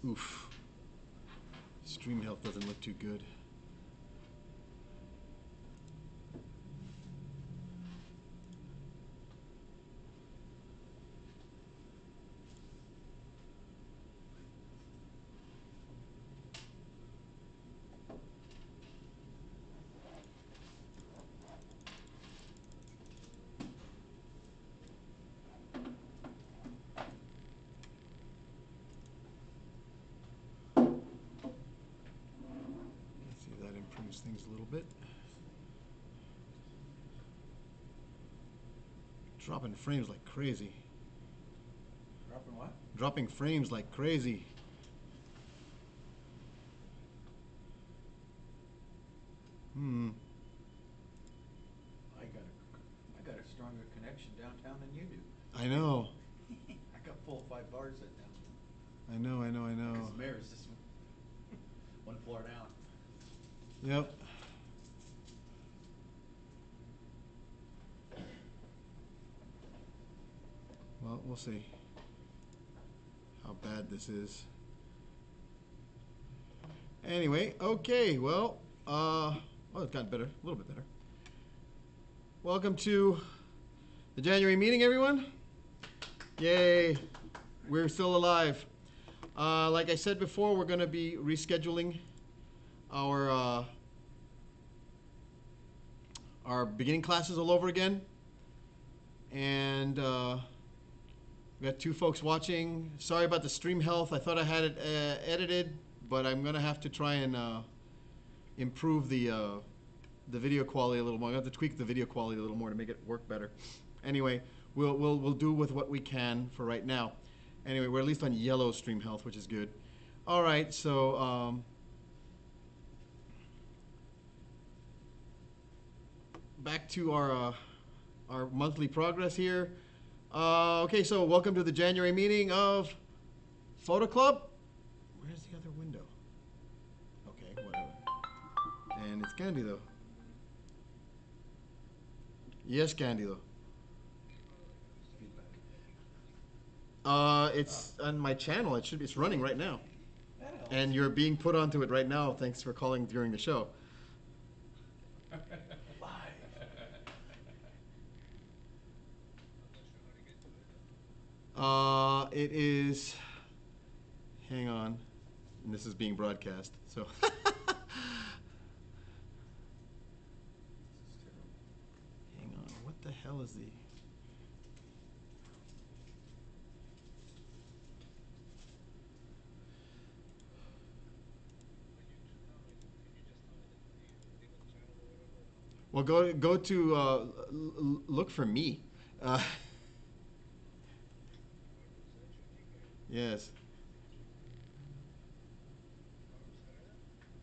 Oof. Stream health doesn't look too good. Improves things a little bit. Dropping frames like crazy. Dropping what? Dropping frames like crazy. I got a stronger connection downtown than you do. I know. I got full 5 bars at downtown. I know. Because the mayor's just one floor down. Yep. Well, we'll see how bad this is. Anyway, okay, well, it's gotten better, a little bit better. Welcome to the January meeting, everyone. Yay, we're still alive. Like I said before, we're going to be rescheduling our beginning classes all over again. And we got 2 folks watching. Sorry about the stream health. I thought I had it edited, but I'm going to have to try and improve the video quality a little more. I'm going to have to tweak the video quality a little more to make it work better. Anyway, we'll do with what we can for right now. Anyway, we're at least on yellow stream health, which is good. All right, so back to our monthly progress here. Okay, so welcome to the January meeting of Photo Club. Where's the other window? Okay, whatever. And it's Candido. Yes, Candido. It's on my channel. It should be. It's running right now. And you're being put onto it right now. Thanks for calling during the show. It is. Hang on. And this is being broadcast. So. Hang on. What the hell is the? Well, go to look for me. Yes.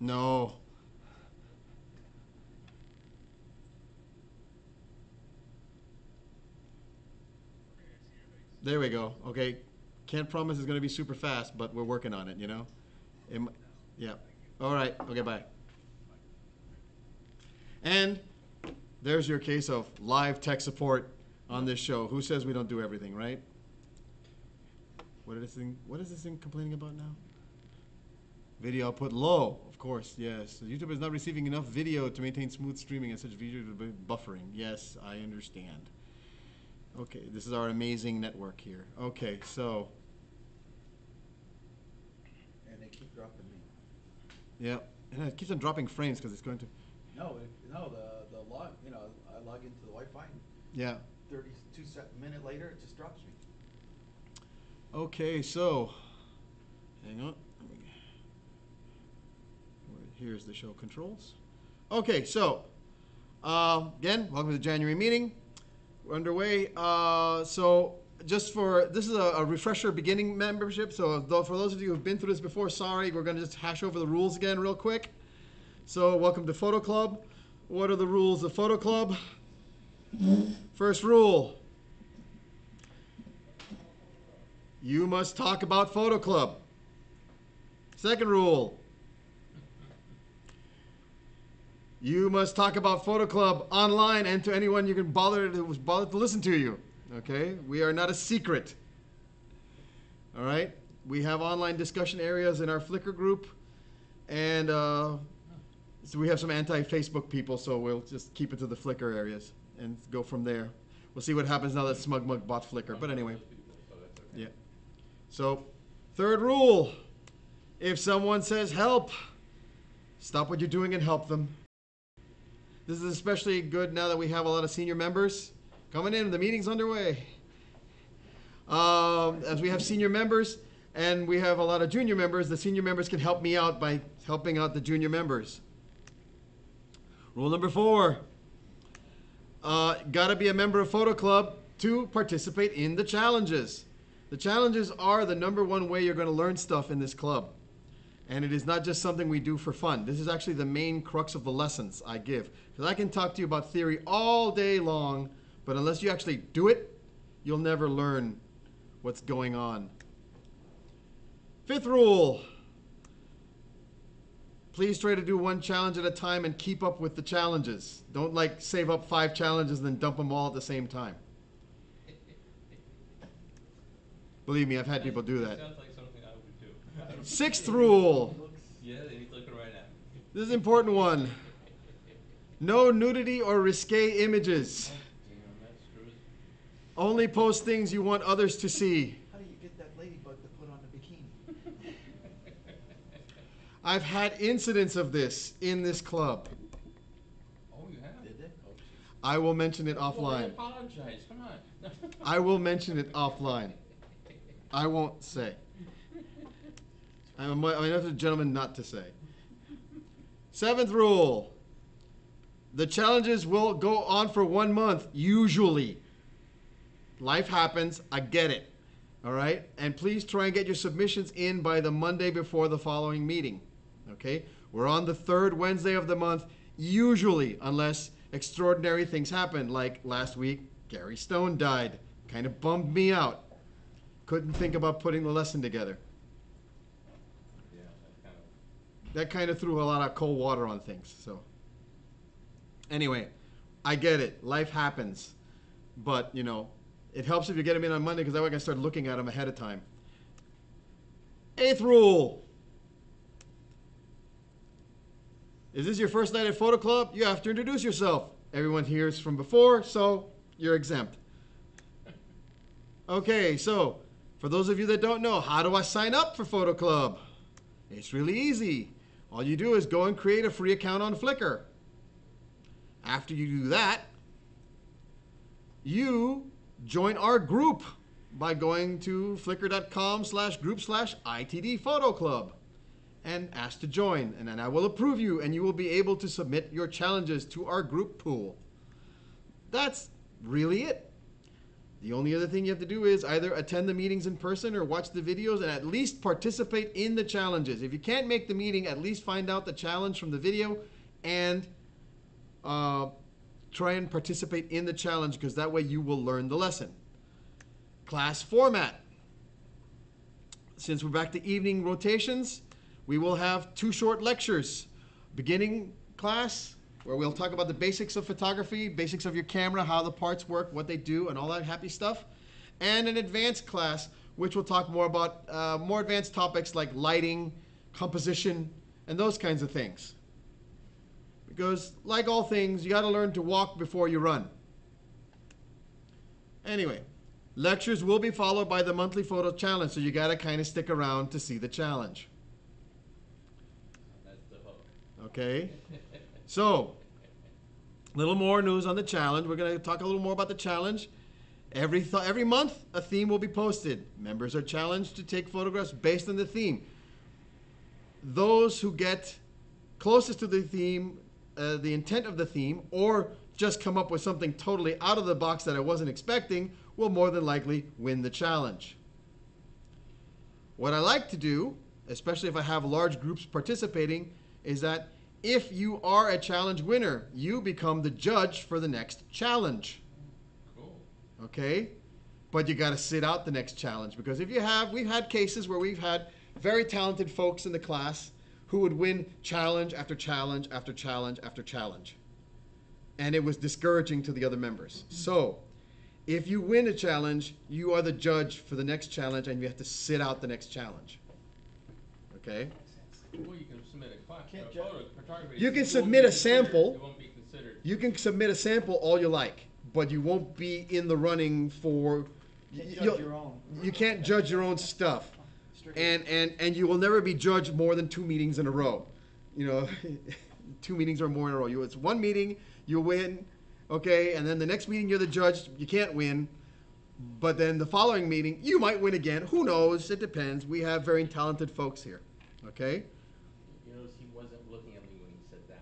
No. There we go. Okay. Can't promise it's going to be super fast, but we're working on it, you know? Yeah. All right. Okay, bye. And there's your case of live tech support on this show. Who says we don't do everything, right? What is this thing complaining about now? Video output low, of course, yes. So YouTube is not receiving enough video to maintain smooth streaming and such video buffering. Yes, I understand. Okay, this is our amazing network here. Okay, so. And they keep dropping me. Yeah, and it keeps on dropping frames because it's going to. No, the log. You know, I log into the Wi-Fi. Yeah. 32 minute later, it just drops me. Okay, so. Hang on. Here's the show controls. Okay, so again, welcome to the January meeting. We're underway. So just for, this is a refresher beginning membership. So for those of you who've been through this before, sorry, we're going to just hash over the rules again real quick. So welcome to Photo Club. What are the rules of Photo Club? First rule. You must talk about Photo Club. Second rule. You must talk about Photo Club online and to anyone you can bother to listen to you. Okay? We are not a secret. All right? We have online discussion areas in our Flickr group, and so we have some anti-Facebook people, so we'll just keep it to the Flickr areas and go from there. We'll see what happens now that SmugMug bought Flickr. But anyway, yeah. So, third rule, if someone says help, stop what you're doing and help them. This is especially good now that we have a lot of senior members coming in. The meeting's underway. As we have senior members and we have a lot of junior members, the senior members can help me out by helping out the junior members. Rule number 4, gotta be a member of Photo Club to participate in the challenges. The challenges are the number one way you're gonna learn stuff in this club. And it is not just something we do for fun. This is actually the main crux of the lessons I give. Because I can talk to you about theory all day long, but unless you actually do it, you'll never learn what's going on. 5th rule, please try to do one challenge at a time and keep up with the challenges. Don't like save up 5 challenges and then dump them all at the same time. Believe me, I've had people do that. Sounds like something I would do. 6th rule. Yeah, he's looking right at me. This is an important one. No nudity or risque images. Damn, that's true. Only post things you want others to see. How do you get that ladybug to put on a bikini? I've had incidents of this in this club. Oh, you have? Did they? Oh, geez. I will mention it Well, I offline. apologize. Come on. I will mention it offline. I won't say. I'm enough of a gentleman not to say. 7th rule. The challenges will go on for 1 month, usually. Life happens, I get it. All right? And please try and get your submissions in by the Monday before the following meeting. Okay? We're on the 3rd Wednesday of the month, usually, unless extraordinary things happen, like last week, Gary Stone died. Kind of bummed me out. Couldn't think about putting the lesson together. Yeah, That kind of threw a lot of cold water on things. So, anyway, I get it. Life happens. But, you know, it helps if you get them in on Monday because that way I can start looking at them ahead of time. 8th rule. Is this your first night at Photo Club? You have to introduce yourself. Everyone here is from before, so you're exempt. Okay, so for those of you that don't know, how do I sign up for Photo Club? It's really easy. All you do is go and create a free account on Flickr. After you do that, you join our group by going to flickr.com/group/ITD Photo Club and ask to join. And then I will approve you and you will be able to submit your challenges to our group pool. That's really it. The only other thing you have to do is either attend the meetings in person or watch the videos and at least participate in the challenges. If you can't make the meeting, at least find out the challenge from the video and try and participate in the challenge because that way you will learn the lesson. Class format. Since we're back to evening rotations, we will have 2 short lectures. Beginning class, where we'll talk about the basics of photography, basics of your camera, how the parts work, what they do, and all that happy stuff. And an advanced class, which will talk more about more advanced topics like lighting, composition, and those kinds of things. Because, like all things, you got to learn to walk before you run. Anyway, lectures will be followed by the monthly photo challenge, so you got to kind of stick around to see the challenge. That's the hook. Okay? So, a little more news on the challenge. We're going to talk a little more about the challenge. Every month, a theme will be posted. Members are challenged to take photographs based on the theme. Those who get closest to the theme, the intent of the theme, or just come up with something totally out of the box that I wasn't expecting, will more than likely win the challenge. What I like to do, especially if I have large groups participating, is that if you are a challenge winner, you become the judge for the next challenge. Cool. Okay? But you got to sit out the next challenge because if you have, we've had cases where we've had very talented folks in the class who would win challenge after challenge after challenge after challenge. And it was discouraging to the other members. So, If you win a challenge, you are the judge for the next challenge, and you have to sit out the next challenge. Okay? Well, you can submit a class. Can't photography. You can It won't submit be a considered- sample. It won't be considered. You can submit a sample all you like, but you won't be in the running for. Can't you'll- judge your own. You can't judge your own stuff. Strictly. And you will never be judged more than 2 meetings in a row. You know, 2 meetings or more in a row. It's one meeting, you win, okay, and then the next meeting you're the judge, you can't win. But then the following meeting, you might win again. Who knows? It depends. We have very talented folks here, okay? You notice he wasn't looking at me when he said that.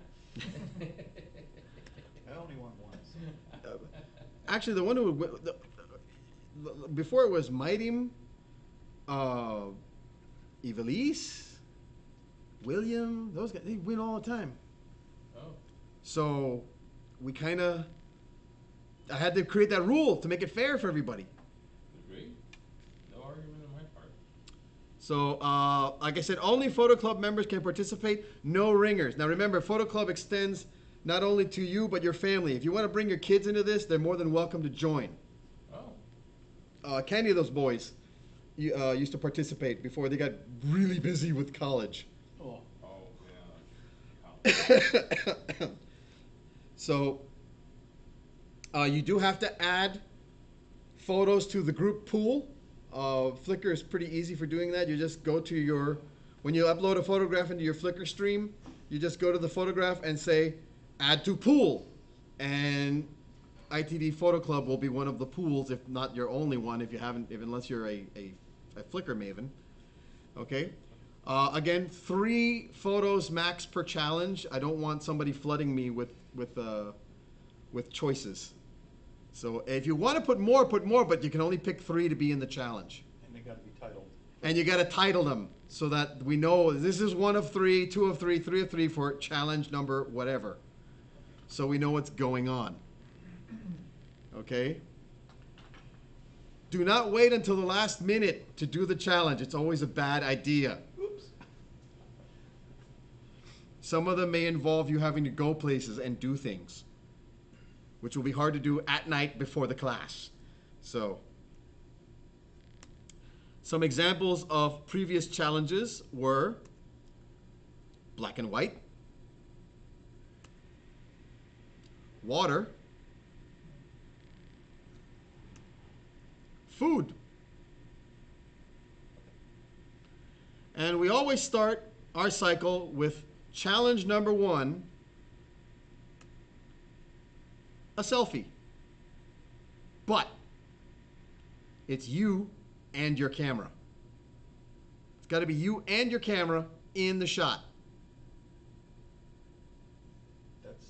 I only won once. Actually, the one who before it was Maidim, Evelise, William, those guys, they win all the time. Oh, So we kind of, I had to create that rule to make it fair for everybody. agreed. No argument on my part. So, like I said, only Photo Club members can participate, no ringers. Now remember, Photo Club extends not only to you, but your family. If you want to bring your kids into this, they're more than welcome to join. Oh, Candy of those boys used to participate before they got really busy with college. Oh, yeah. So, you do have to add photos to the group pool. Flickr is pretty easy for doing that. You just go to your, when you upload a photograph into your Flickr stream, you just go to the photograph and say, add to pool. And ITD Photo Club will be one of the pools, if not your only one, if you haven't, unless you're a Flickr maven. Okay. Again, 3 photos max per challenge. I don't want somebody flooding me with choices. So if you want to put more, but you can only pick 3 to be in the challenge. and they gotta be titled. And you got to title them so that we know this is 1 of 3, 2 of 3, 3 of 3 for challenge number whatever. So we know what's going on. Okay? Do not wait until the last minute to do the challenge. It's always a bad idea. Oops. Some of them may involve you having to go places and do things, which will be hard to do at night before the class. So, some examples of previous challenges were black and white, water, food. And we always start our cycle with challenge number 1, a selfie. But it's you and your camera. It's got to be you and your camera in the shot. That's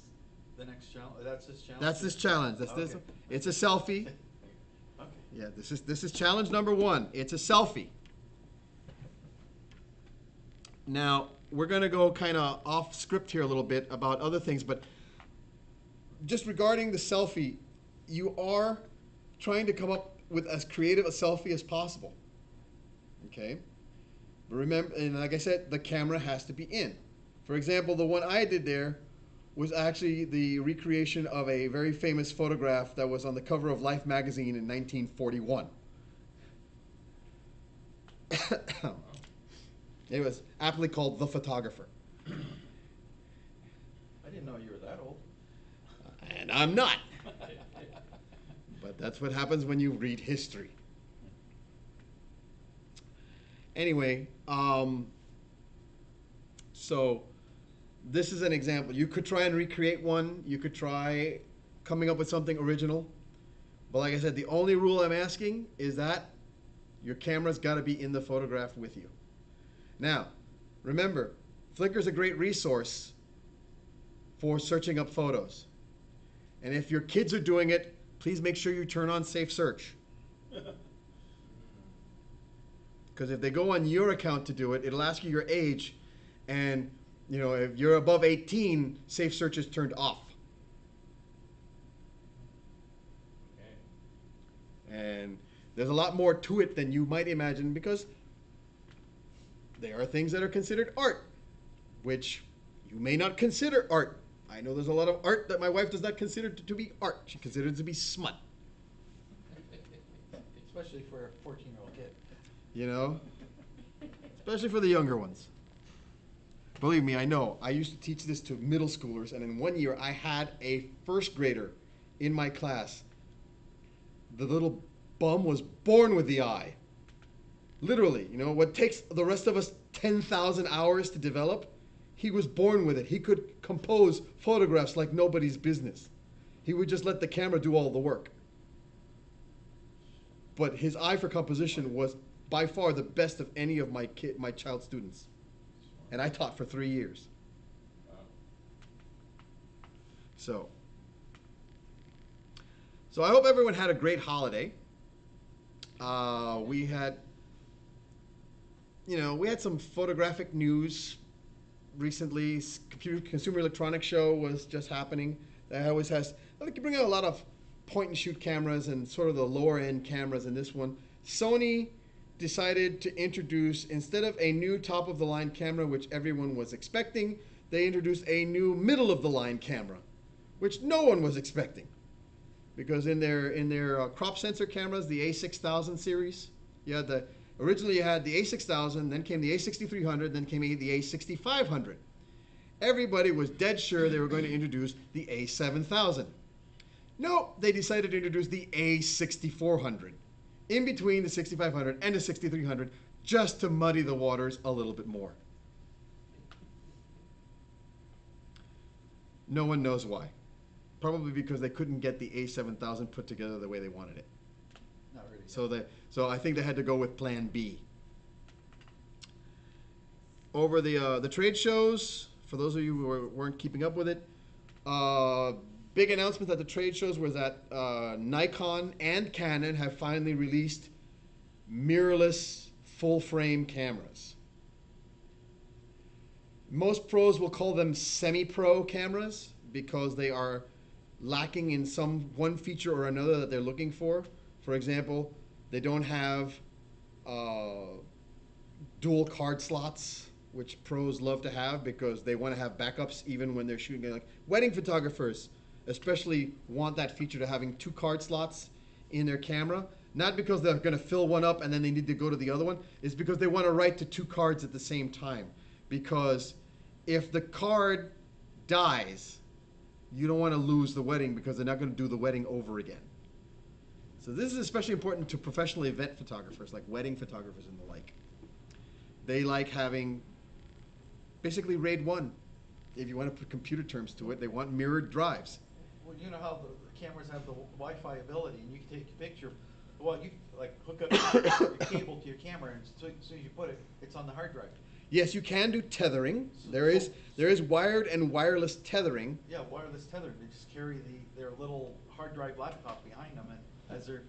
the next challenge. That's this challenge. That's this challenge. That's this. Okay. It's a selfie. Okay. Yeah, this is challenge number 1. It's a selfie. Now, we're going to go kind of off script here a little bit about other things, but just regarding the selfie, you are trying to come up with as creative a selfie as possible. Okay? But remember, and like I said, the camera has to be in. For example, the one I did there was actually the recreation of a very famous photograph that was on the cover of Life magazine in 1941. It was aptly called The Photographer. I didn't know you were that old. And I'm not. But that's what happens when you read history. Anyway, so this is an example. You could try and recreate one. You could try coming up with something original. But like I said, the only rule I'm asking is that your camera's got to be in the photograph with you. Now, remember, Flickr's a great resource for searching up photos. And if your kids are doing it, please make sure you turn on Safe Search. Because if they go on your account to do it, it'll ask you your age. And, you know, if you're above 18, Safe Search is turned off. Okay. And there's a lot more to it than you might imagine because there are things that are considered art, which you may not consider art. I know there's a lot of art that my wife does not consider to be art. She considers it to be smut. Especially for a 14-year-old kid. You know? Especially for the younger ones. Believe me, I know. I used to teach this to middle schoolers, and in one year I had a first grader in my class. The little bum was born with the eye. Literally, you know, what takes the rest of us 10,000 hours to develop, he was born with it. He could compose photographs like nobody's business. He would just let the camera do all the work. But his eye for composition was by far the best of any of my child students. And I taught for 3 years. Wow. So I hope everyone had a great holiday. We had some photographic news recently. Consumer Electronics Show was just happening. That always has, I think you bring out a lot of point and shoot cameras and sort of the lower end cameras in this one. Sony decided to introduce, instead of a new top of the line camera, which everyone was expecting, they introduced a new middle of the line camera, which no one was expecting. Because in their crop sensor cameras, the A6000 series, originally you had the A6000, then came the A6300, then came the A6500. Everybody was dead sure they were going to introduce the A7000. No, they decided to introduce the A6400 in between the 6500 and the 6300, just to muddy the waters a little bit more. No one knows why. Probably because they couldn't get the A7000 put together the way they wanted it. Not really. So I think they had to go with Plan B. Over the trade shows, for those of you who weren't keeping up with it, big announcement at the trade shows was that Nikon and Canon have finally released mirrorless full-frame cameras. Most pros will call them semi-pro cameras because they are lacking in one feature or another that they're looking for. For example, they don't have dual card slots, which pros love to have because they want to have backups even when they're shooting. Like wedding photographers especially want that feature to having 2 card slots in their camera. Not because they're going to fill one up and then they need to go to the other one. It's because they want to write to 2 cards at the same time. Because if the card dies, you don't want to lose the wedding because they're not going to do the wedding over again. So this is especially important to professional event photographers, like wedding photographers and the like. They like having basically RAID 1. If you want to put computer terms to it, they want mirrored drives. Well, you know how the cameras have the Wi-Fi ability, and you can take a picture. Well, you like hook up your cable to your camera, and as soon as you put it, it's on the hard drive. Yes, you can do tethering. There is wired and wireless tethering. Yeah, wireless tethering. They just carry their little hard drive laptop behind them, and as they're.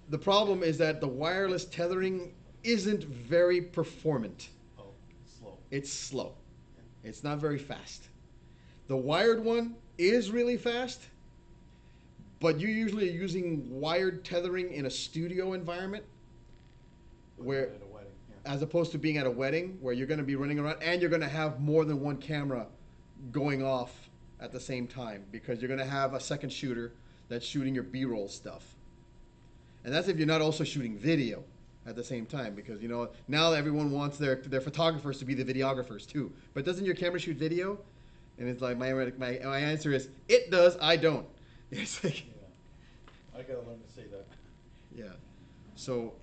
The problem is that the wireless tethering isn't very performant. Oh, slow. It's slow. It's not very fast. The wired one is really fast, but you're usually using wired tethering in a studio environment, where, at a wedding, yeah. as opposed to being at a wedding where you're going to be running around and you're going to have more than one camera going off at the same time because you're going to have a second shooter that's shooting your B-roll stuff. And that's if you're not also shooting video at the same time, because now everyone wants their photographers to be the videographers too. But doesn't your camera shoot video? And it's like my answer is it does. I don't. It's like, yeah. I gotta learn to say that. Yeah. So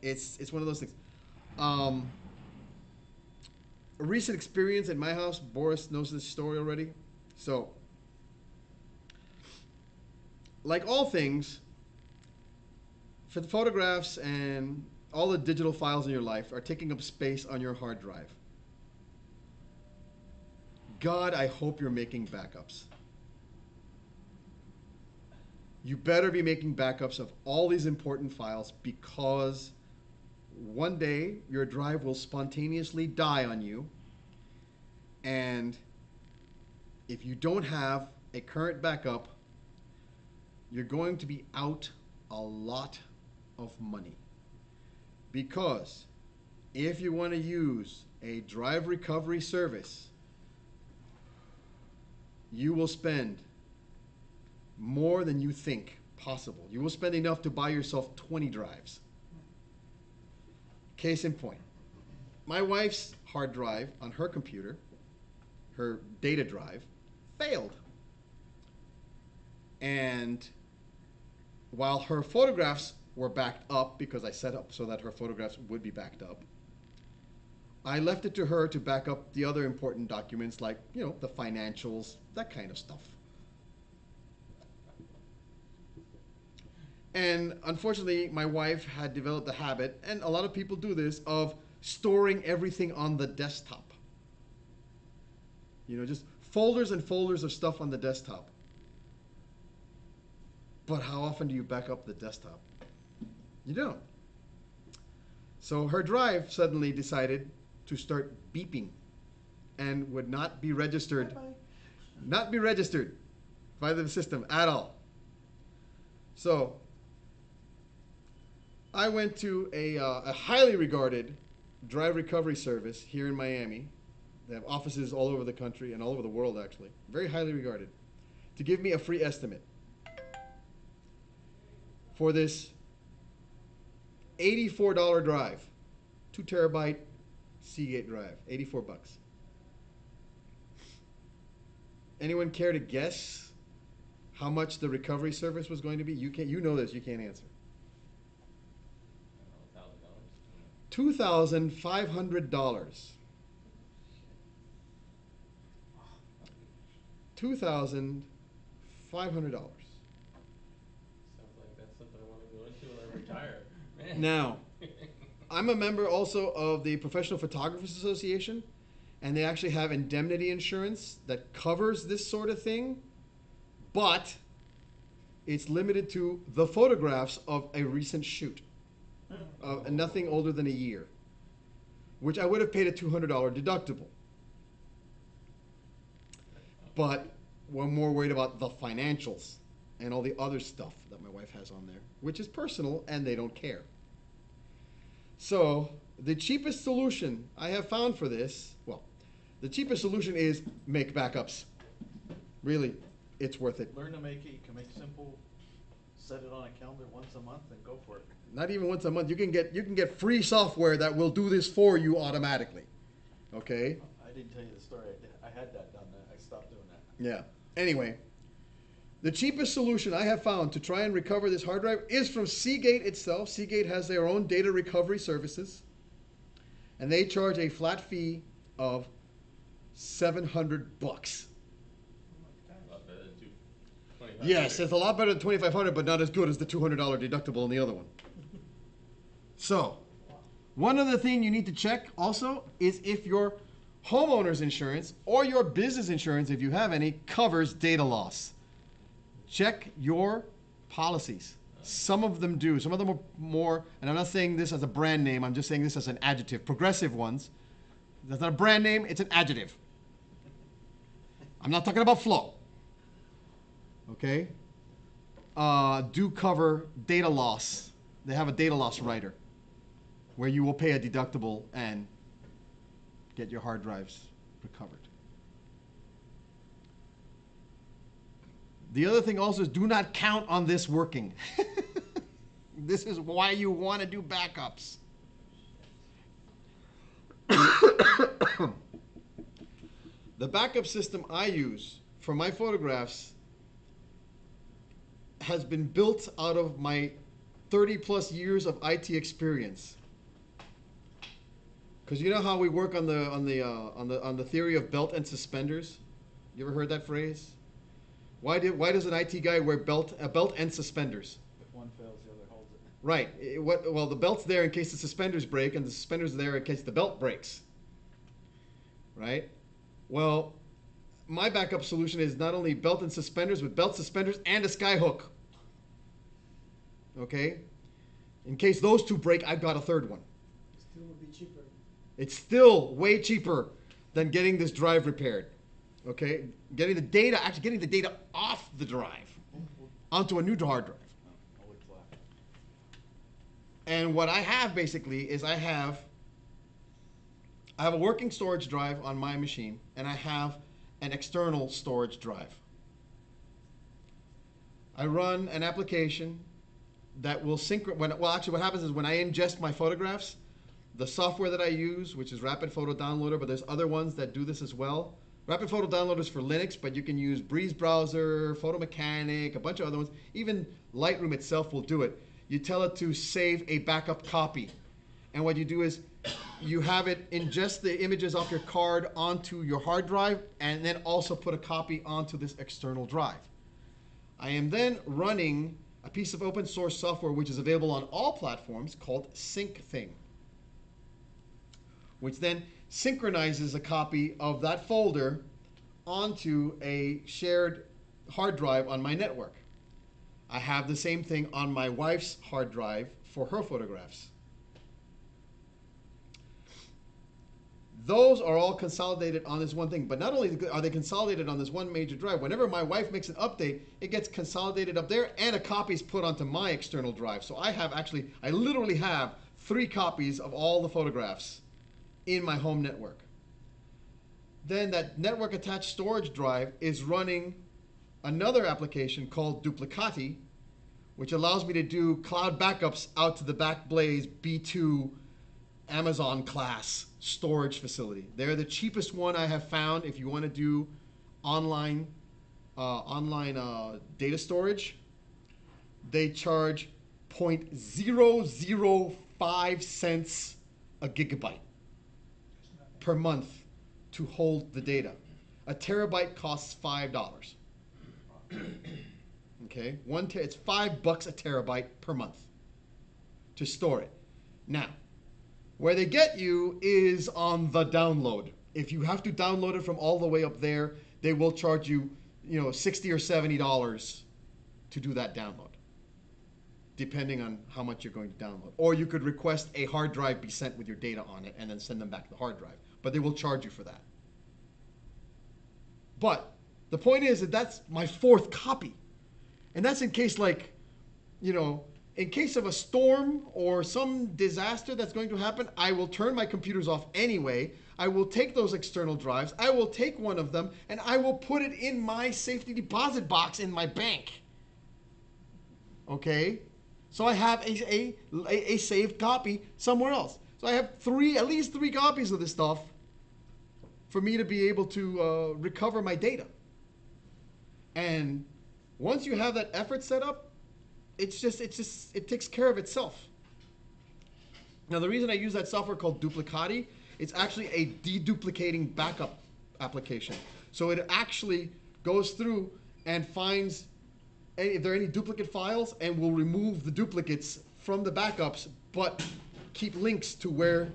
it's one of those things. A recent experience at my house. Boris knows this story already. So, like all things, for the photographs and all the digital files in your life are taking up space on your hard drive. God, I hope you're making backups. You better be making backups of all these important files because one day your drive will spontaneously die on you. And if you don't have a current backup, you're going to be out a lot of money. Because if you want to use a drive recovery service, you will spend more than you think impossible. You will spend enough to buy yourself 20 drives. Case in point, my wife's hard drive on her computer, her data drive, failed. And while her photographs were backed up, because I set up so that her photographs would be backed up, I left it to her to back up the other important documents like, the financials, that kind of stuff. And unfortunately, my wife had developed the habit, and a lot of people do this, of storing everything on the desktop. Just folders and folders of stuff on the desktop. But how often do you back up the desktop? You don't. So her drive suddenly decided to start beeping and would not be registered. Bye-bye. Not be registered by the system at all. So I went to a highly regarded drive recovery service here in Miami. They have offices all over the country and all over the world, actually. Very highly regarded. To give me a free estimate for this $84 drive, 2 terabyte Seagate drive, $84. Anyone care to guess how much the recovery service was going to be? You know this, you can't answer. $2,500. $2,500. Sounds like that's something I want to go into when I retire. Man. Now, I'm a member also of the Professional Photographers Association, and they actually have indemnity insurance that covers this sort of thing, but it's limited to the photographs of a recent shoot, nothing older than a year, which I would have paid a $200 deductible. But we're more worried about the financials and all the other stuff that my wife has on there, which is personal, and they don't care. So the cheapest solution I have found for this, the cheapest solution is make backups. Really, it's worth it. Learn to make it. You can make simple. Set it on a calendar once a month and go for it. Not even once a month. You can get free software that will do this for you automatically. Okay? I didn't tell you the story. I had that done. I stopped doing that. Yeah. Anyway, the cheapest solution I have found to try and recover this hard drive is from Seagate itself. Seagate has their own data recovery services, and they charge a flat fee of $700. Yes, it's a lot better than $2,500, but not as good as the $200 deductible on the other one. So, one other thing you need to check also is if your homeowner's insurance or your business insurance, if you have any, covers data loss. Check your policies. Some of them do. Some of them are more, and I'm not saying this as a brand name, I'm just saying this as an adjective. Progressive ones, that's not a brand name, it's an adjective. I'm not talking about flow. Okay? Do cover data loss. They have a data loss rider where you will pay a deductible and get your hard drives recovered. The other thing also is do not count on this working. This is why you want to do backups. The backup system I use for my photographs has been built out of my 30 plus years of IT experience. Because you know how we work on the theory of belt and suspenders? You ever heard that phrase? Why does an IT guy wear a belt and suspenders? If one fails, the other holds it. Right. Well, the belt's there in case the suspenders break, and the suspenders are there in case the belt breaks. Right? Well, my backup solution is not only belt and suspenders, but belt, suspenders, and a sky hook. Okay? In case those two break, I've got a third one. Still would be cheaper. It's still way cheaper than getting this drive repaired. Okay? Getting the data off the drive onto a new hard drive. I'll look flat. And what I have basically is I have a working storage drive on my machine, and I have an external storage drive. I run an application that will well, actually, what happens is when I ingest my photographs, the software that I use, which is Rapid Photo Downloader, but there's other ones that do this as well. Rapid Photo Downloader is for Linux, but you can use Breeze Browser, Photo Mechanic, a bunch of other ones. Even Lightroom itself will do it. You tell it to save a backup copy. And what you do is you have it ingest the images off your card onto your hard drive and then also put a copy onto this external drive. I am then running a piece of open source software which is available on all platforms called SyncThing, which then synchronizes a copy of that folder onto a shared hard drive on my network. I have the same thing on my wife's hard drive for her photographs. Those are all consolidated on this one thing, but not only are they consolidated on this one major drive, whenever my wife makes an update, it gets consolidated up there and a copy is put onto my external drive. So I literally have 3 copies of all the photographs in my home network. Then that network attached storage drive is running another application called Duplicati, which allows me to do cloud backups out to the Backblaze B2 Amazon class storage facility. They're the cheapest one I have found if you want to do online data storage. They charge 0.005 cents a gigabyte per month to hold the data. A terabyte costs $5. Okay, it's $5 a terabyte per month to store it. Now, where they get you is on the download. If you have to download it from all the way up there, they will charge you, $60 or $70 to do that download, depending on how much you're going to download. Or you could request a hard drive be sent with your data on it and then send them back to the hard drive. But they will charge you for that. But the point is that that's my 4th copy. And that's in case in case of a storm or some disaster that's going to happen, I will turn my computers off anyway. I will take those external drives. I will take one of them and I will put it in my safety deposit box in my bank. Okay? So I have a saved copy somewhere else. So I have at least 3 copies of this stuff for me to be able to recover my data. And once you have that effort set up, it takes care of itself. Now, the reason I use that software called Duplicati, it's actually a deduplicating backup application. So it actually goes through and finds if there are any duplicate files and will remove the duplicates from the backups, but keep links to where.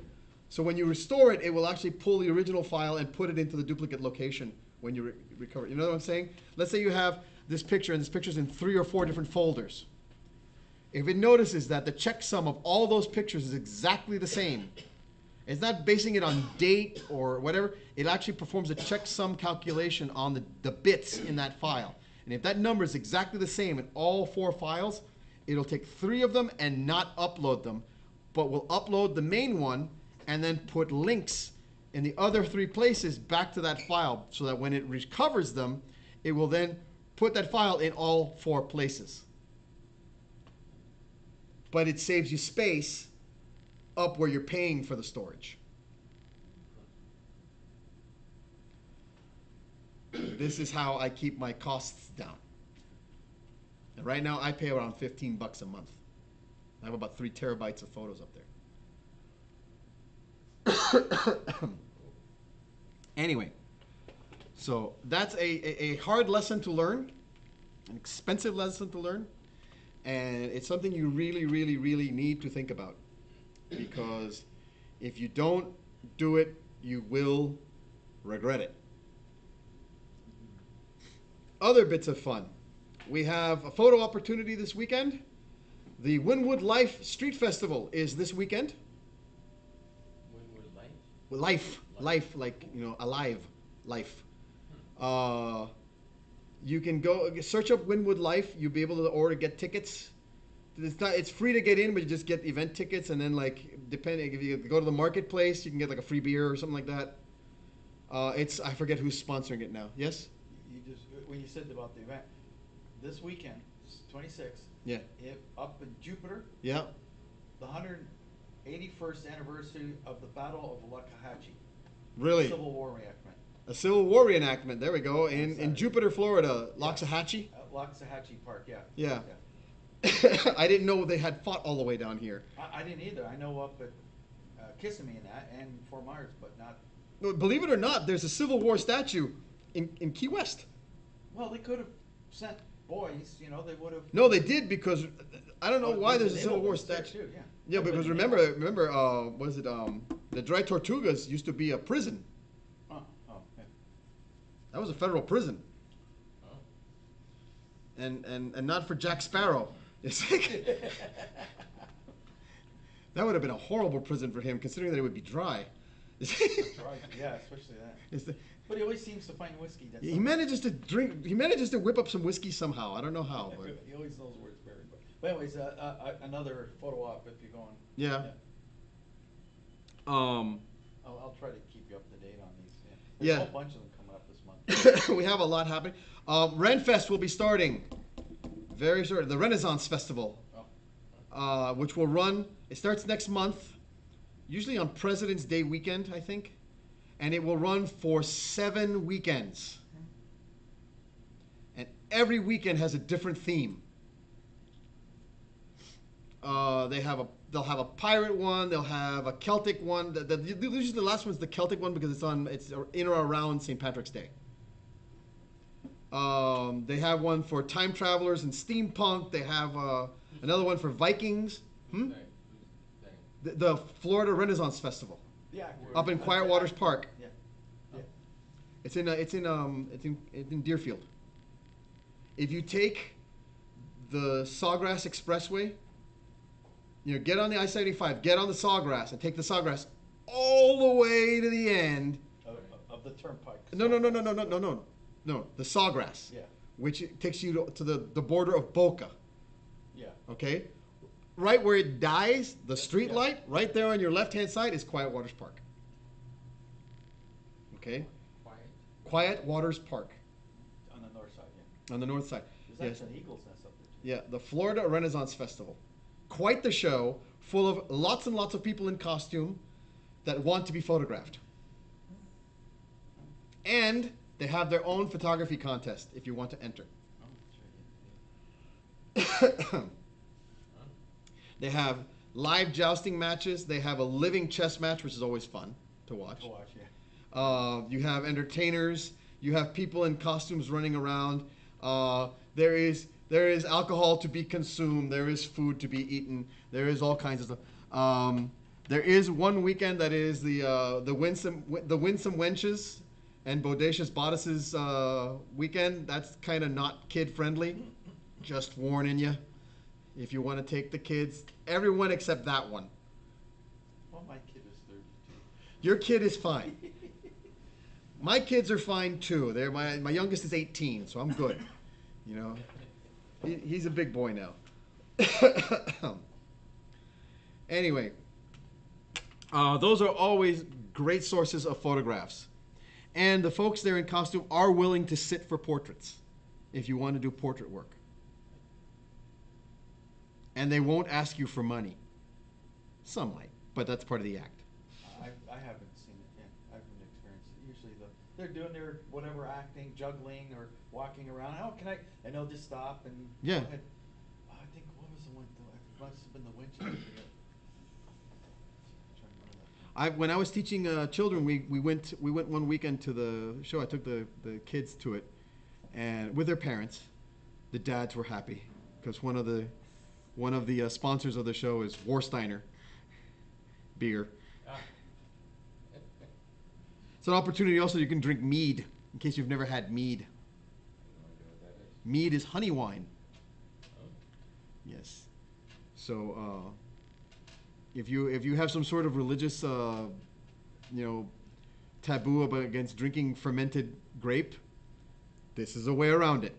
So when you restore it, it will actually pull the original file and put it into the duplicate location when you recover it. You know what I'm saying? Let's say you have this picture, and this picture's in 3 or 4 different folders. If it notices that the checksum of all those pictures is exactly the same, it's not basing it on date or whatever, it actually performs a checksum calculation on the bits in that file. And if that number is exactly the same in all 4 files, it'll take 3 of them and not upload them, but will upload the main one and then put links in the other 3 places back to that file so that when it recovers them, it will then put that file in all 4 places. But it saves you space up where you're paying for the storage. This is how I keep my costs down. And right now I pay around $15 a month. I have about 3 terabytes of photos up there. Anyway, so that's a hard lesson to learn, an expensive lesson to learn. And it's something you really, really, really need to think about. Because if you don't do it, you will regret it. Other bits of fun. We have a photo opportunity this weekend. The Wynwood Life Street Festival is this weekend. Wynwood Life? Life, like, alive, life. You can go search up Wynwood Life. You'll be able to get tickets. It's free to get in, but you just get event tickets, and then depending if you go to the marketplace, you can get a free beer or something like that. I forget who's sponsoring it now. Yes. When you said about the event this weekend, 26. Yeah. Up in Jupiter, Yeah. the 181st anniversary of the Battle of Lokahatchee. Really? Civil War reenactment. A Civil War reenactment. There we go. In Saturday. Jupiter, Florida, Yeah. Loxahatchee. Loxahatchee Park, yeah. Yeah. I didn't know they had fought all the way down here. I didn't either. I know up at Kissimmee and that, and Fort Myers, but not. No, believe it or not, there's a Civil War statue in Key West. Well, they could have sent boys. You know, they would have. No, they did because I don't know Oh, why there's a naval Civil War base there, statue. too, yeah. Yeah, But because the remember, naval- was it the Dry Tortugas used to be a prison. Oh, yeah. That was a federal prison, Oh. and not for Jack Sparrow. It's like that would have been a horrible prison for him, considering that it would be dry. That's right. Yeah, especially that. It's the- But he always seems to find whiskey. That's he something. manages to drink. He manages to whip up some whiskey somehow. I don't know how, but He always knows where it's buried. But anyways, another photo op if you're going. yeah. I'll try to keep you up to date on these. Yeah. There's Yeah. a whole bunch of them coming up this month. We have a lot happening. Renfest will be starting very shortly. The Renaissance Festival, Oh. which will run. It starts next month, usually on President's Day weekend, I think, and it will run for 7 weekends. And every weekend has a different theme. They'll have a pirate one. They'll have a Celtic one. Usually the last one's the Celtic one because it's in or around St. Patrick's Day. They have one for time travelers and steampunk. They have another one for Vikings. Who's they? The Florida Renaissance Festival Yeah. up in Quiet Waters Park. Yeah. Yeah. It's in Deerfield. If you take the Sawgrass Expressway, get on the I-75, get on the Sawgrass, and take the Sawgrass all the way to the end. Of the turnpike. No, the Sawgrass. Yeah. Which takes you to the border of Boca. Yeah. Okay? Right where it dies, the street Yeah. light, right there on your left-hand side is Quiet Waters Park. Okay? Quiet. Quiet Waters Park On the north side, yeah. on the north side. There's Yes. actually an eagle's nest up there, too. Yeah, the Florida Renaissance Festival. Quite the show, full of lots and lots of people in costume that want to be photographed. And they have their own photography contest if you want to enter. Oh, that's right, yeah. They have live jousting matches. They have a living chess match, which is always fun to watch. To watch, yeah. You have entertainers. You have people in costumes running around. There is alcohol to be consumed. There is food to be eaten. There is all kinds of stuff. There is one weekend that is the Winsome Wenches and Bodacious Bodices weekend. That's kind of not kid friendly. Just warning you. If you want to take the kids, everyone except that one. Well, my kid is 32. Your kid is fine. My kids are fine too. My youngest is 18, so I'm good. He's a big boy now. Anyway, those are always great sources of photographs. And the folks there in costume are willing to sit for portraits if you want to do portrait work. And they won't ask you for money. Some might, but that's part of the act. I haven't seen it yet. I haven't experienced it. Usually they're doing their whatever acting, juggling, or walking around. Oh, can I? And they'll just stop and Yeah. go ahead. Oh, I think what was the one? It must have been the Winchester. When I was teaching children, we went one weekend to the show. I took the kids to it, and with their parents. The dads were happy because one of the sponsors of the show is Warsteiner beer. It's an opportunity also you can drink mead in case you've never had mead. No idea what that is. Mead is honey wine. Oh. Yes. So if you have some sort of religious taboo against drinking fermented grape, this is a way around it.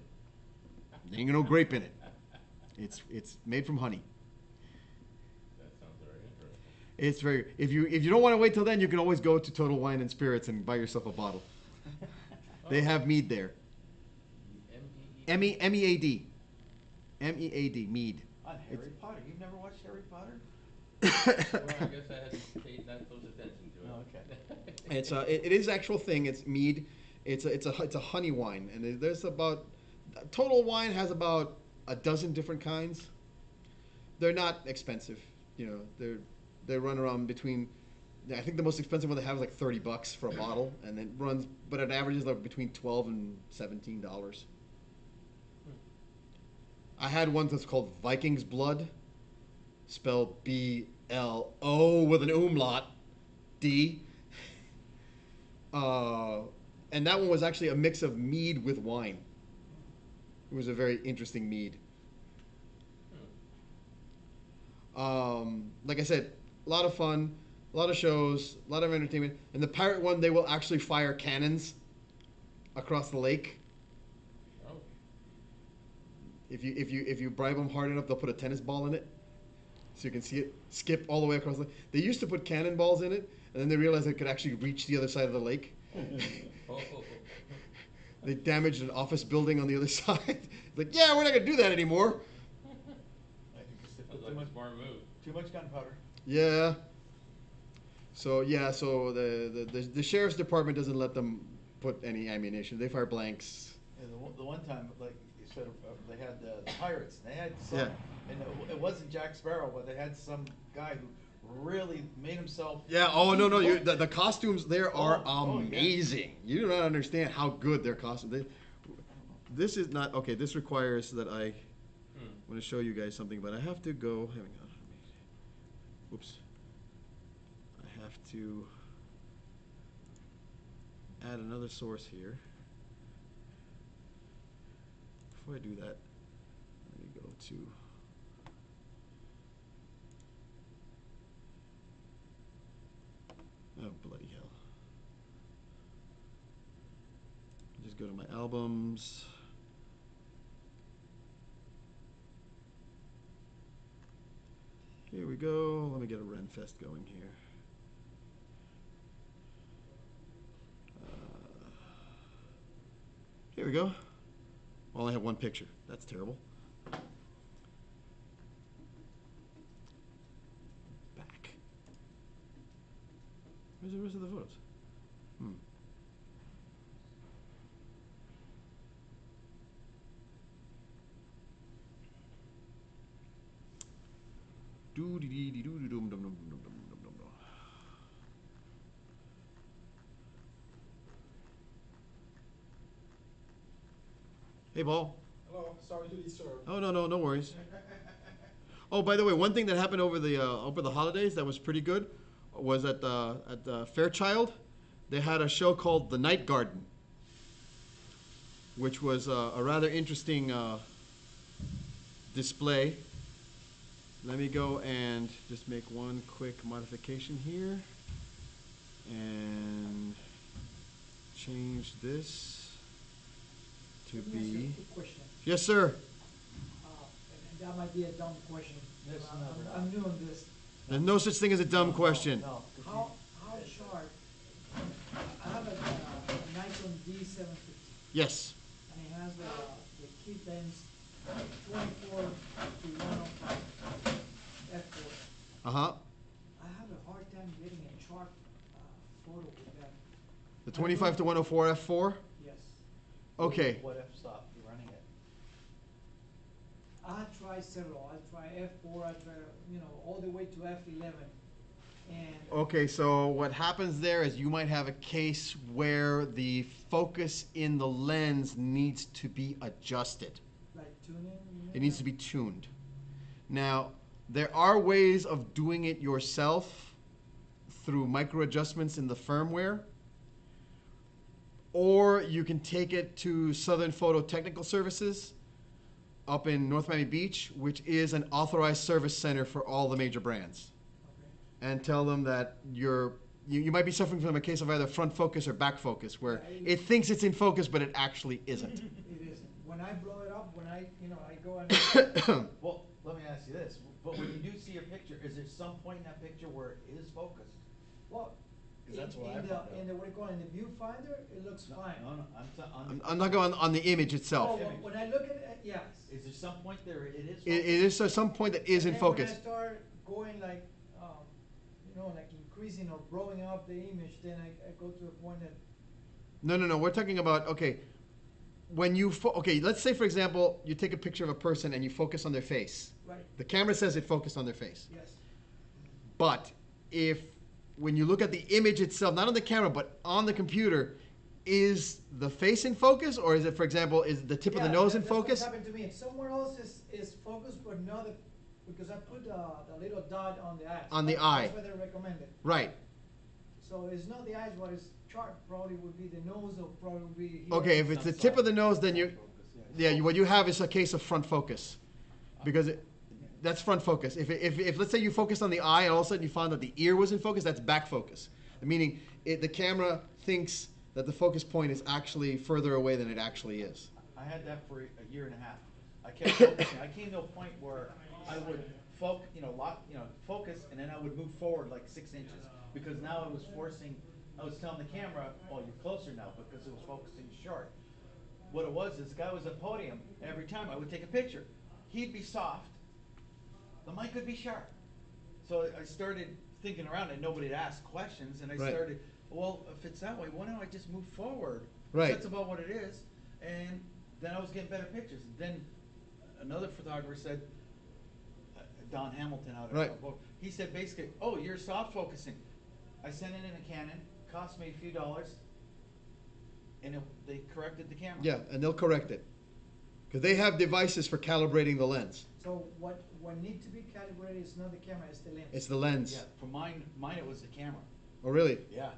There ain't no grape in it. It's made from honey. That sounds very interesting. It's very if you don't want to wait till then, you can always go to Total Wine and Spirits and buy yourself a bottle. They have mead there. MEE? MEAD. M-E-A-D, mead. On Harry Potter. You've never watched Harry Potter? Well, I guess I hadn't paid that close attention to it. Oh, okay. It is actual thing. It's mead. It's a honey wine, and there's about total wine has about a dozen different kinds. They're not expensive, you know. They run around between. I think the most expensive one they have is like $30 for a bottle, and it runs, but it averages like between $12 and $17. I had one that's called Viking's Blood, spelled B-L-O with an umlaut, D. And that one was actually a mix of mead with wine. It was a very interesting mead. Like I said, a lot of fun, a lot of shows, a lot of entertainment. And the pirate one, they will actually fire cannons across the lake. Oh. If you bribe them hard enough, they'll put a tennis ball in it, so you can see it skip all the way across the lake. They used to put cannonballs in it, and then they realized it could actually reach the other side of the lake. Oh. They damaged an office building on the other side. Like, yeah, we're not gonna do that anymore. I think it's Sounds like a smart move. too much gunpowder. Yeah. So the sheriff's department doesn't let them put any ammunition. They fire blanks. And the one time, like you said, they had the pirates. And they had some, Yeah. and it wasn't Jack Sparrow, but they had some guy who really made himself. Yeah. Oh no. The costumes there are Oh, yeah. amazing. You do not understand how good their costumes. This is not okay. This requires that I want to show you guys something, but I have to go. Hang on. Oops. I have to add another source here. Before I do that, let me go to. Oh, bloody hell. Just go to my albums. Here we go. Let me get a Renfest going here. Here we go. I only have one picture. That's terrible. Back. Where's the rest of the photos? Hey, Paul. Hello, sorry to disturb. Oh no worries. Oh, by the way, one thing that happened over the holidays that was pretty good was at Fairchild, they had a show called The Night Garden, which was a rather interesting display. Let me go and just make one quick modification here and change this to Let me ask you a be. quick question. Yes, sir. And that might be a dumb question. Yes, never. I'm new on this. There's no such thing as a dumb No, question. No. How sharp? I have a Nikon D750, Yes. and it has the kit lens 24 to 105 f4. Uh huh. I have a hard time getting a sharp photo with that. The 25 to 104 f4. Yes. Okay. What f-stop you running it? I tried several. I tried f4. I tried, all the way to f11. And Okay, so what happens there is you might have a case where the focus in the lens needs to be adjusted. like tuning. It needs to be tuned. Now, there are ways of doing it yourself through micro adjustments in the firmware, or you can take it to Southern Photo Technical Services up in North Miami Beach, which is an authorized service center for all the major brands, Okay. and tell them that you might be suffering from a case of either front focus or back focus, where Yeah, it thinks it's in focus, but it actually isn't. It isn't. When I blow it up, when I go and Well, let me ask you this, but when you do see a picture, is there some point in that picture where it is focused? well, 'Cause that's what I in found out. the, what do you call it, in the viewfinder, it looks fine. No, I'm not going on the image Oh, itself. when I look at it, yes. Is there some point there it is? It is at some point that is in And then focus. when I start going like, like increasing or blowing up the image, then I go to a point that, No. We're talking about, okay, when you, okay, let's say, for example, you take a picture of a person and you focus on their face. right, The camera says it focused on their face. yes. But when you look at the image itself, not on the camera, but on the computer, is the face in focus, or is it, for example, is the tip of the nose in focus? That's what happened to me. Somewhere else is focused, but not because I put the little dot on the eye. On the eye. That's what they recommended. Right. So it's not the eyes, what is sharp probably would be the nose, or probably would be here. Okay, if it's the tip of the nose, then what you have is a case of front focus, because that's front focus. If let's say you focused on the eye and all of a sudden you found that the ear was in focus, that's back focus. Meaning the camera thinks that the focus point is actually further away than it actually is. I had that for a year and a half. I kept focusing. I came to a point where I would focus, and then I would move forward like 6 inches, because now I was telling the camera, oh, you're closer now, because it was focusing short. What it was is the guy was at podium, and every time I would take a picture, he'd be soft, the mic would be sharp. So I started thinking around, and nobody had asked questions, and I Right. started, well, if it's that way, why don't I just move forward? Right. That's about what it is. And then I was getting better pictures. Then another photographer said, Don Hamilton out Right. at he said basically, oh, you're soft focusing. I sent it in a Canon, cost me a few dollars, and they corrected the camera. Yeah, and they'll correct it, because they have devices for calibrating the lens. So what needs to be calibrated is not the camera, it's the lens. It's the lens. Yeah, for mine it was the camera. Oh, really? Yeah,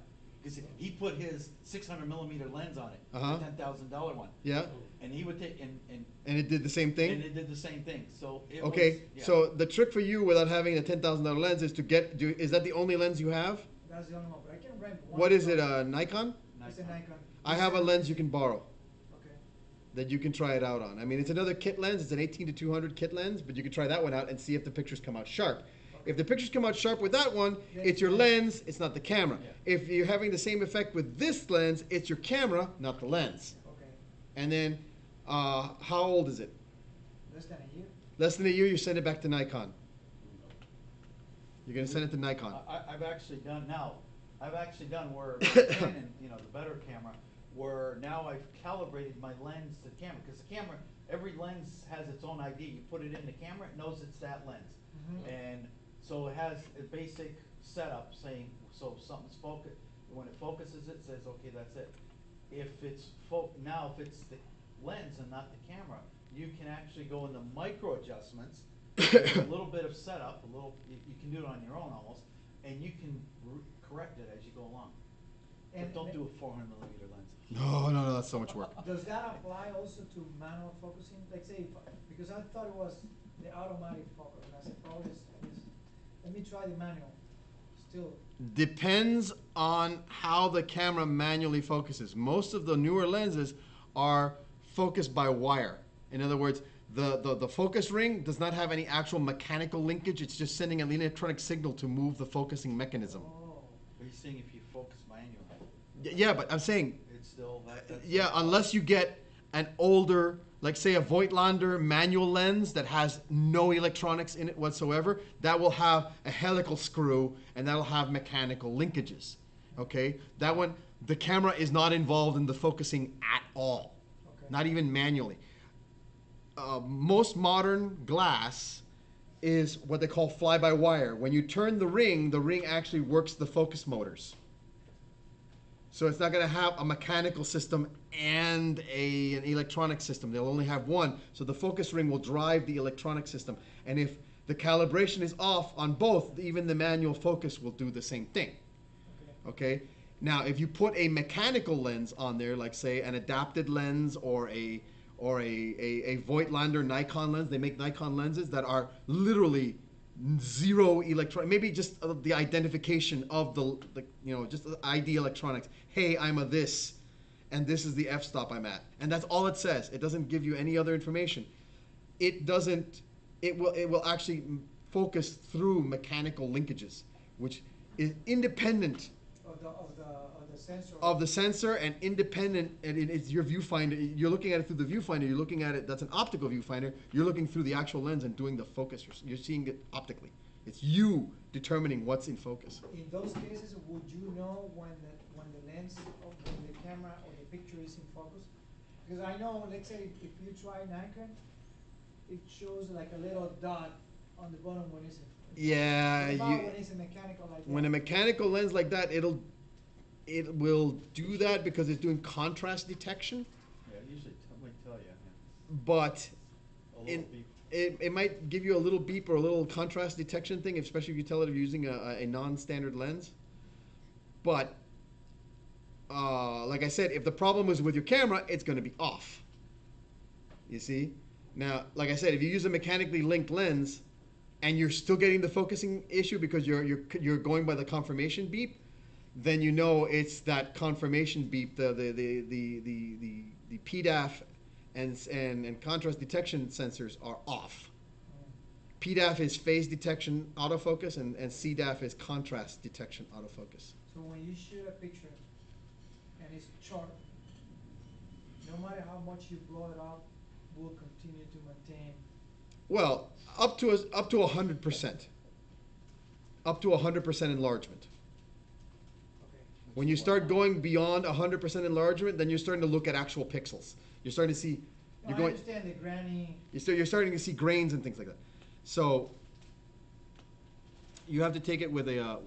because he put his 600 millimeter lens on it, Uh-huh. the $10,000 one, Yeah. and he would take And it did the same thing. and it did the same thing. So it Okay, was, yeah. so the trick for you without having a $10,000 lens is is that the only lens you have? That's the only one, but I can rent one. What is it, a Nikon? It's a Nikon. I have a lens you can borrow Okay. that you can try it out on. I mean, it's another kit lens. It's an 18 to 200 kit lens, but you can try that one out and see if the pictures come out sharp. If the pictures come out sharp with that one, it's your lens, it's not the camera. Yeah. If you're having the same effect with this lens, it's your camera, not the lens. Okay. And then, how old is it? Less than a year. Less than a year, you send it back to Nikon. You're going to send it to Nikon. I've actually done where Canon, the better camera, where now I've calibrated my lens to the camera, because the camera, every lens has its own ID. You put it in the camera, it knows it's that lens. Mhm. And so it has a basic setup saying, so if something's focused, when it focuses, it says, okay, that's it. If it's now if it's the lens and not the camera, you can actually go in the micro adjustments, with a little bit of setup, you can do it on your own almost, and you can correct it as you go along. And But don't do a 400 millimeter lens. No, that's so much work. Does that apply also to manual focusing? Like say, because I thought it was the automatic focus, and I said, probably let me try the manual. Still, Depends on how the camera manually focuses. Most of the newer lenses are focused by wire. In other words, the focus ring does not have any actual mechanical linkage. It's just sending an electronic signal to move the focusing mechanism. oh, Are you saying if you focus manually, Yeah, but I'm saying, it's still that's yeah, unless you get an older, like say a Voigtlander manual lens that has no electronics in it whatsoever, that will have a helical screw and that'll have mechanical linkages. Okay, that one, the camera is not involved in the focusing at all, okay. not even manually. Most modern glass is what they call fly-by-wire. When you turn the ring actually works the focus motors. So it's not going to have a mechanical system and an electronic system. They'll only have one. So the focus ring will drive the electronic system. And if the calibration is off on both, even the manual focus will do the same thing. Okay? Now, if you put a mechanical lens on there, like say an adapted lens or a Voigtlander Nikon lens, they make Nikon lenses that are literally zero electronic, maybe just the identification of just the ID electronics. Hey, I'm a this, and this is the f-stop I'm at, and that's all it says. It doesn't give you any other information. It will actually focus through mechanical linkages, which is independent of the sensor. of the sensor and independent, and it's your viewfinder. You're looking at it through the viewfinder. You're looking at it. That's an optical viewfinder. You're looking through the actual lens and doing the focus. You're seeing it optically. It's you determining what's in focus. In those cases, would you know when the lens of when the camera or the picture is in focus? Because I know, let's say, if you try Nikon, it shows like a little dot on the bottom when it's in. Yeah, What about you. when it's a mechanical like that? When a mechanical lens like that, it will do that because it's doing contrast detection. Yeah, usually might tell you. Yeah. But A little beep. it might give you a little beep or a little contrast detection thing, especially if you tell it you're using a non-standard lens. But like I said, if the problem is with your camera, it's going to be off. You see? Now, like I said, if you use a mechanically linked lens and you're still getting the focusing issue because you're going by the confirmation beep, then you know it's that confirmation beep, the PDAF and contrast detection sensors are off. PDAF is phase detection autofocus, and CDAF is contrast detection autofocus. So when you shoot a picture and it's sharp, no matter how much you blow it up, will continue to maintain. Well, up to 100%. Up to 100% enlargement. Okay. When you start going beyond 100% enlargement, then you're starting to look at actual pixels. You're starting to see. No, You're I going. understand the granny. You're starting to see grains and things like that. So you have to take it with a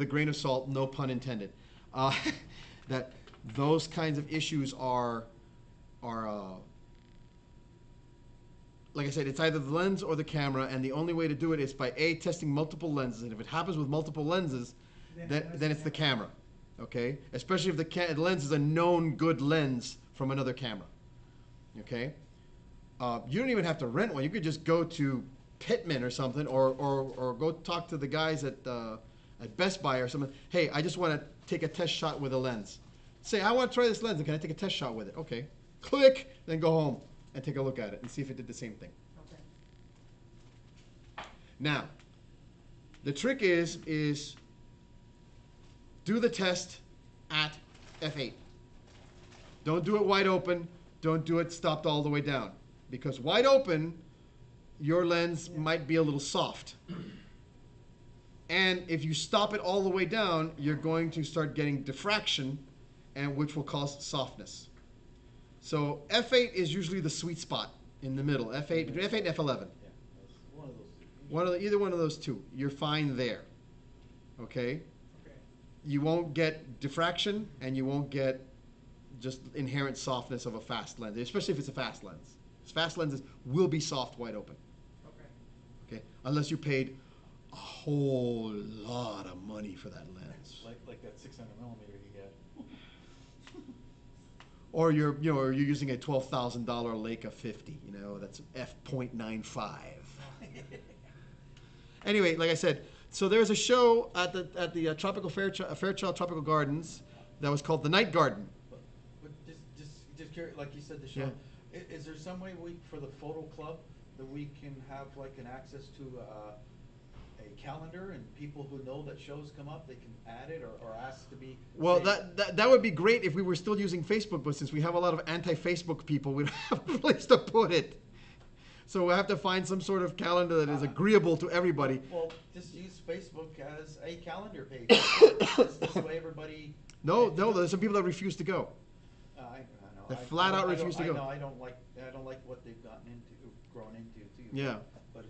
grain of salt, no pun intended. That those kinds of issues are like I said, it's either the lens or the camera, and the only way to do it is by testing multiple lenses. And if it happens with multiple lenses, then it's the camera, okay? Especially if the lens is a known good lens from another camera, okay? You don't even have to rent one. You could just go to Pittman or something, or go talk to the guys at Best Buy or something. Hey, I just want to take a test shot with a lens. Say, I want to try this lens, and can I take a test shot with it? Okay. Click, then go home and take a look at it and see if it did the same thing. Okay. Now, the trick is do the test at f8. Don't do it wide open. Don't do it stopped all the way down. Because wide open, your lens might be a little soft. And if you stop it all the way down, you're going to start getting diffraction, and which will cause softness. So f8 is usually the sweet spot in the middle. F8 and F11. Yeah, that's one of those. Either one of those two. You're fine there. Okay? Okay. You won't get diffraction, and you won't get just inherent softness of a fast lens, especially if it's a fast lens. Fast lenses will be soft wide open. Okay. Okay? Unless you paid a whole lot of money for that lens. Like that 600 millimeter you get. Or you're using a $12,000 Leica 50, that's f.95. Anyway, like I said, so there's a show at the Tropical Fairchild Tropical Gardens that was called the Night Garden. But just curious, like you said, the show. Yeah. Is there some way for the photo club that we can have like an access to a calendar, and people who know that shows come up, they can add it or ask to be. Well, that would be great if we were still using Facebook, but since we have a lot of anti-Facebook people, we don't have a place to put it. So we'll have to find some sort of calendar that is agreeable to everybody. Well, just use Facebook as a calendar page. this way everybody. No, there's some people that refuse to go. I know. They flat out I refuse to go. know, I don't like what they've grown into too. Yeah. But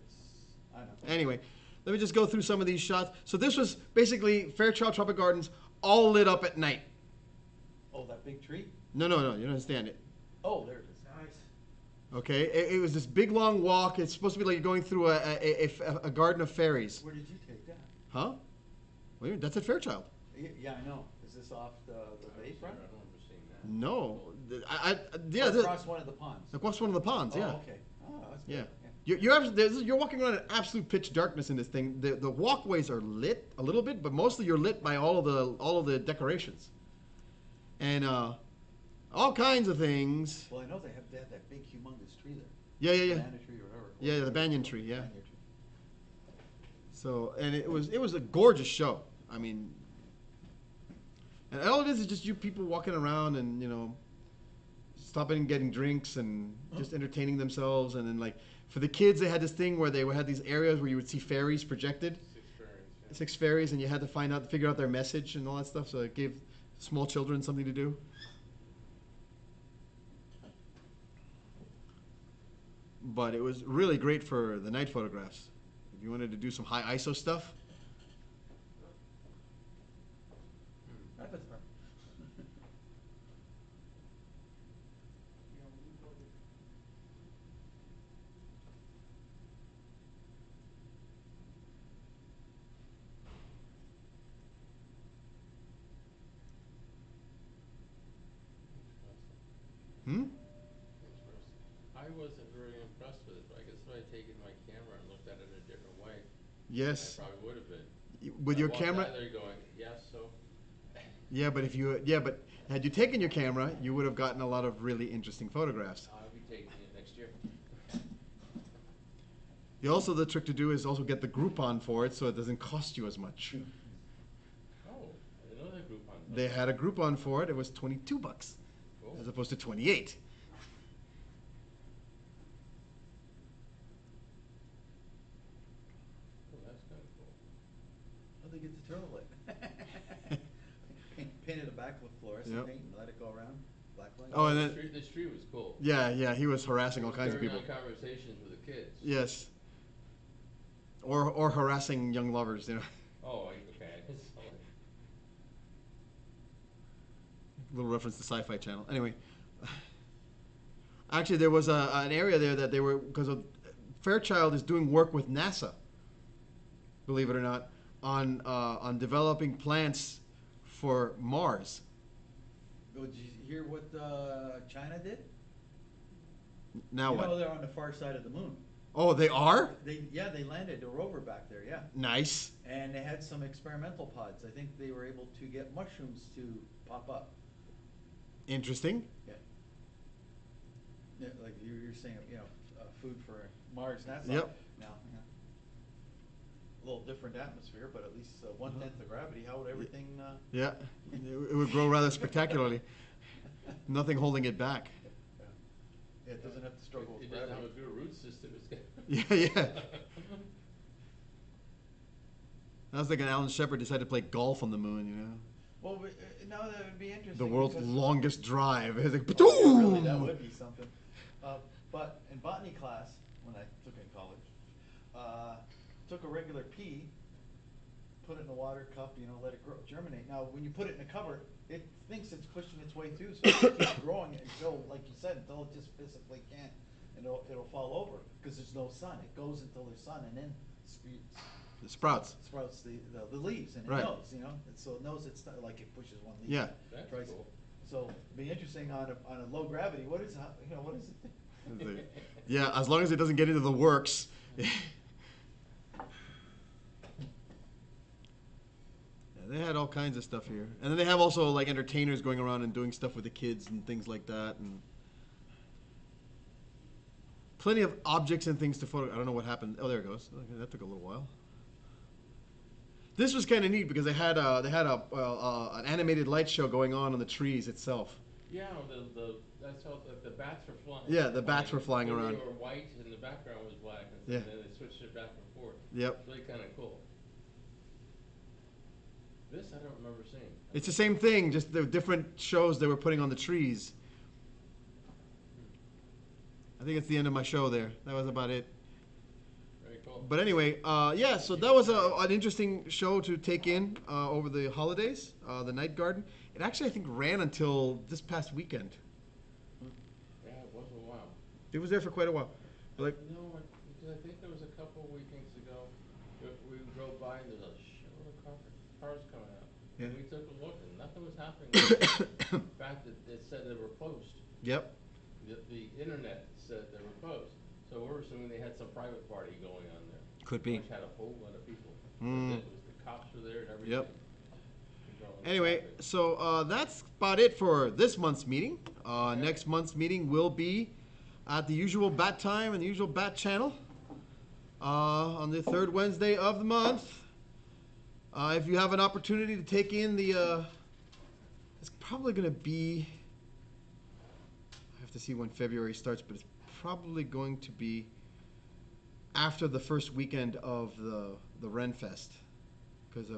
I don't know. Anyway, let me just go through some of these shots. So this was basically Fairchild Tropical Gardens all lit up at night. Oh, that big tree? No, you don't understand it. Oh, there it is. Nice. Okay, it was this big long walk. It's supposed to be like you're going through a garden of fairies. Where did you take that? Huh? Well, that's at Fairchild. Yeah, I know. Is this off the bayfront? I don't remember seeing that. No, Across one of the ponds. Across one of the ponds. Oh, Yeah. okay. Oh, that's good. Yeah. You're walking around in absolute pitch darkness in this thing. The walkways are lit a little bit, but mostly you're lit by all of the decorations, and all kinds of things. Well, I know they have that big, humongous tree there. Yeah. Banana tree or whatever. Yeah, the banyan tree. Yeah. Banyan tree. So, and it was a gorgeous show. I mean, And all it is just you people walking around and, you know, stopping and getting drinks and just entertaining themselves. And then, like, for the kids, they had this thing where they had these areas where you would see fairies projected. 6 fairies. Yeah. 6 fairies, and you had to figure out their message and all that stuff. So it gave small children something to do. But it was really great for the night photographs. If you wanted to do some high ISO stuff. That was fun. Hmm? Interesting. I wasn't very impressed with it, but I guess if I had taken my camera and looked at it a different way, Yes. I probably would have been. With I your walked camera. out there going, yes, so. Yeah, but but had you taken your camera, you would have gotten a lot of really interesting photographs. I'll be taking it next year. The trick to do is also get the Groupon for it, so it doesn't cost you as much. Oh, I didn't know that Groupon. They had a Groupon for it. It was $22 Cool. as opposed to 28. Oh, that's kind of cool. How'd they get the turtle lit? Painted the back with fluorescent Yep. paint and let it go around, black light. Oh, and the then street, the street was cool. yeah, he was harassing all kinds of Carrying people. on conversations with the kids. Yes. Or harassing young lovers, you know. Oh, okay. I can saw it. Little reference to Sci-Fi Channel. Anyway, actually, there was an area there that they were because Fairchild is doing work with NASA. Believe it or not, on developing plants for Mars. Oh, did you hear what China did? Now You know what? they're on the far side of the moon. Oh, they are? They landed a rover back there, yeah. Nice. And they had some experimental pods. I think they were able to get mushrooms to pop up. Interesting. Yeah. Yeah, like you're saying, you know, food for Mars, NASA. Yep. Now, yeah. A little different atmosphere, but at least 1/10 of gravity. How would everything? Yeah, it would grow rather spectacularly. Nothing holding it back. Yeah, it doesn't have to struggle with It doesn't gravity. have a good root system. It's got Yeah. I was thinking Alan Shepard decided to play golf on the moon, you know. Well, no, that would be interesting. The world's because- longest drive. It's like, Oh, yeah, really, that boom! would be something. But in botany class, when I took it in college, took a regular pea, put it in a water cup, you know, let it grow, germinate. Now, when you put it in a cover, it thinks it's pushing its way through, so it keeps growing until, like you said, until it just physically can't, and it'll fall over because there's no sun. It goes until there's sun, and then The sprouts. sprouts the leaves, and it Right. knows, you know, and so it knows it's not like it pushes one leaf. Yeah. That's tries- cool. So it'd be interesting on a low gravity. What is what is it? Yeah, as long as it doesn't get into the works. Yeah, they had all kinds of stuff here. And then they have also like entertainers going around and doing stuff with the kids and things like that. And plenty of objects and things to photo. I don't know what happened. Oh, there it goes. Okay, that took a little while. This was kind of neat because they had an animated light show going on the trees itself. Yeah, that's how the bats were flying. Yeah, the bats were flying around. They were white and the background was black, and Yeah. then they switched it back and forth. Yep. It's really kind of cool. This I don't remember seeing. It's the same thing, just the different shows they were putting on the trees. I think it's the end of my show there. That was about it. Very cool. But anyway, yeah, so that was an interesting show to take in over the holidays, the Night Garden. It actually, I think, ran until this past weekend. Yeah, it was a while. It was there for quite a while. Like, No, because I think there was a couple of weekends ago, we drove by and there's a shitload of cars coming out. Yeah. And we took a look and nothing was happening. In fact, it said they were closed. yep. The internet said they were closed. So we're assuming they had some private party going on there. Could be. Which had a whole lot of people. Mm. It was the cops were there and everything. Yep. Controlling Anyway, traffic. so that's about it for this month's meeting. Next month's meeting will be at the usual bat time and the usual bat channel on the third Wednesday of the month. If you have an opportunity to take in the probably going to be, I have to see when February starts, but it's probably going to be after the first weekend of the Ren Fest. Because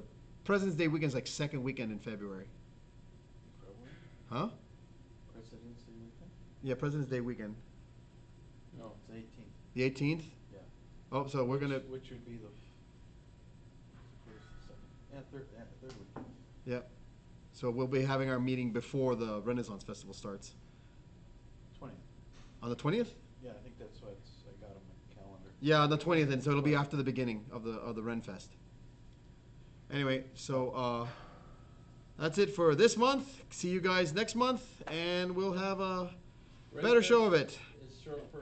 President's Day weekend is like second weekend in February. Huh? President's Day weekend? Yeah, President's Day weekend. No, it's 18th. The 18th? Yeah. Oh, so we're going to, Which would be the first, second, third weekend. yeah. So we'll be having our meeting before the Renaissance Festival starts. 20th. On the 20th? Yeah, I think that's what I got on my calendar. Yeah, on the 20th, and so it'll be after the beginning of the Ren Fest. Anyway, so that's it for this month. See you guys next month, and we'll have a better show of it. It's short for